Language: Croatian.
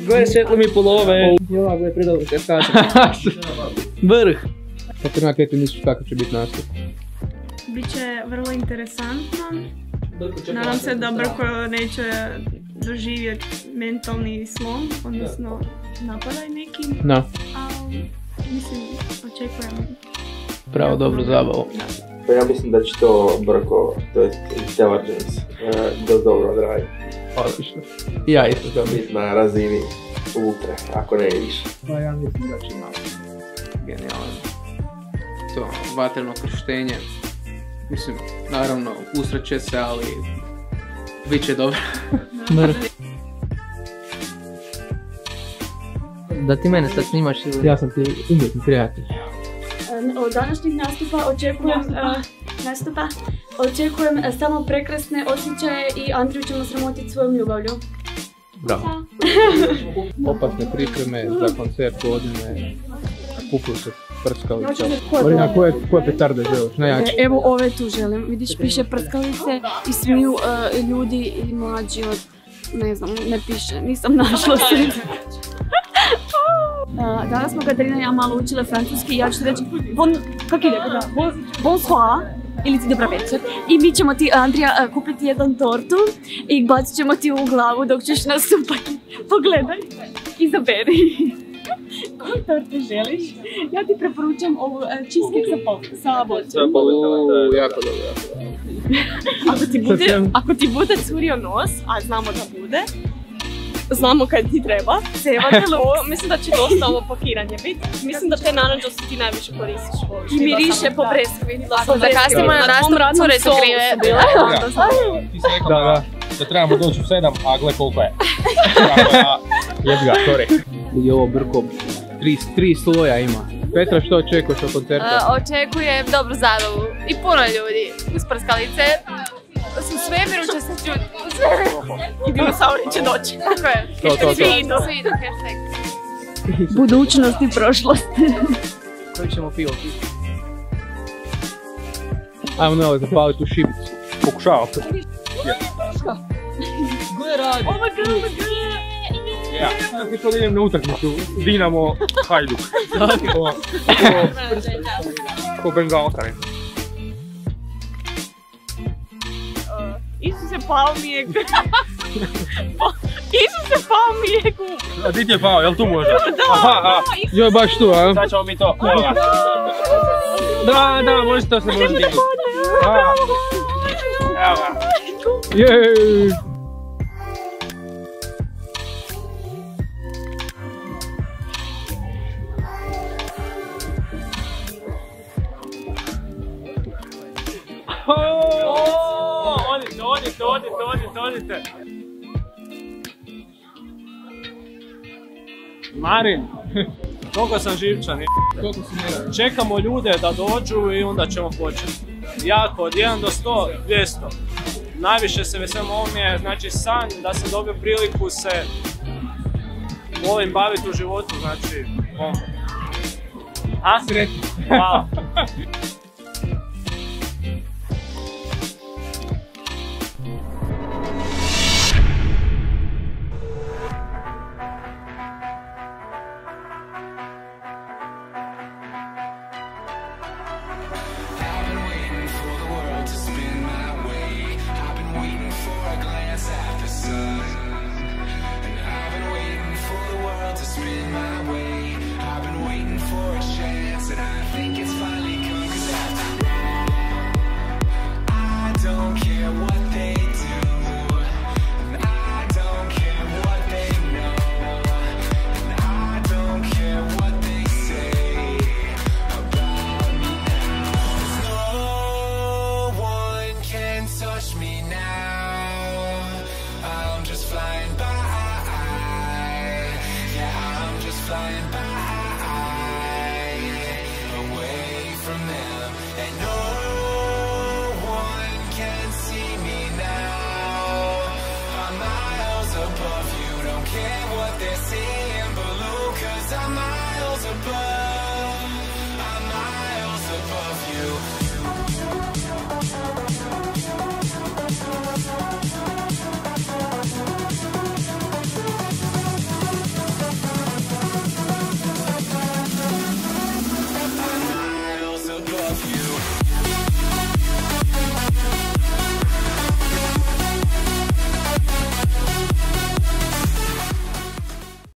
Gore svjetlo mi polove. I ova bude predobro kad skačem. Vrh. Pa prema kaj ti misliš kako će biti nastup? Biće vrlo interesantno. Nadam se da Brko neće doživjeti mentalni slom, odnosno napadaj neki. No. Ali mislim, očekujem Pravo dobro zabavu. Pa ja mislim da će to Brko, to je Intelligence, dosta dobro odraditi. Odlično. I ja isto to mislim. Na razini ultra, ako ne i više. Pa ja mislim da će imati genijalno. To, vatreno krštenje. Mislim, naravno, usreće se, ali bit će dobro. Da ti mene sad snimaš ili... Ja sam ti umjetni prijatelj. Od današnjeg nastupa očekujem samo prekrasne osjećaje i Andriju ćemo sramotiti svojom ljubavlju. Bravo. Opasne pripreme za koncert godine. Kupuju se prskalice. Orina, koje petarde želiš? Najjače. Evo ove tu želim. Vidiš, piše prskalice i smiju ljudi i mlađi od... Ne znam, ne piše, nisam našla se. Danas smo Katarina i ja malo učile francuski i ja ću reći bonsoir ili ti dobra večer. I mi ćemo ti, Andrija, kupiti jedan tortu i bacit ćemo ti u glavu dok ćeš nastupati. Pogledaj, izaberi. Koju tortu želiš? Ja ti preporučam ovu cheesecake sa voćem. Jako dobro. Ako ti bude curio nos, a znamo da bude, znamo kad ti treba, mislim da će dosta ovo pakiranje biti. Mislim da te naranđosti ti najviše koristiš. I miriše po breskvi. Da kasnimo na nastup, cure se krive. Da trebamo doći u 7, a gle koliko je. Jebi ga, sorry. I ovo Brko, 3 sloja ima. Petra, što očekuješ od koncerta? Očekujem dobru zabavu i puno ljudi uz prskalice. U svemiru će se čuti. U svemiru. I dinosauri će doći. Tako je. Svi idu, hashtag. Budućnost i prošlost. Koji ćemo pivo piti? Ajmo na ovo zapaliti u šibicu. Pokušavam. Gle radi. Oh my god. Ja, sad to idem na utakmicu, Dinamo, Hajduk. Ko Bengalka, ne. Isuse, pao mi je. Isuse, pao mi je. A di ti je pao, jel tu možda? Da, Joj, baš tu, a? Sad ćemo mi to. Da, može to se može dignuti. Evo ga. Jej! Dođite. Marin, koliko sam živčan. Čekamo ljude da dođu i onda ćemo početi. Jako, od 1 do 100, 200. Najviše se veselim, ovo mi je znači san da sam dobio priliku se volim baviti u životu, znači sretno. Hvala. Above you, don't care what they're saying below, 'cause I'm miles above.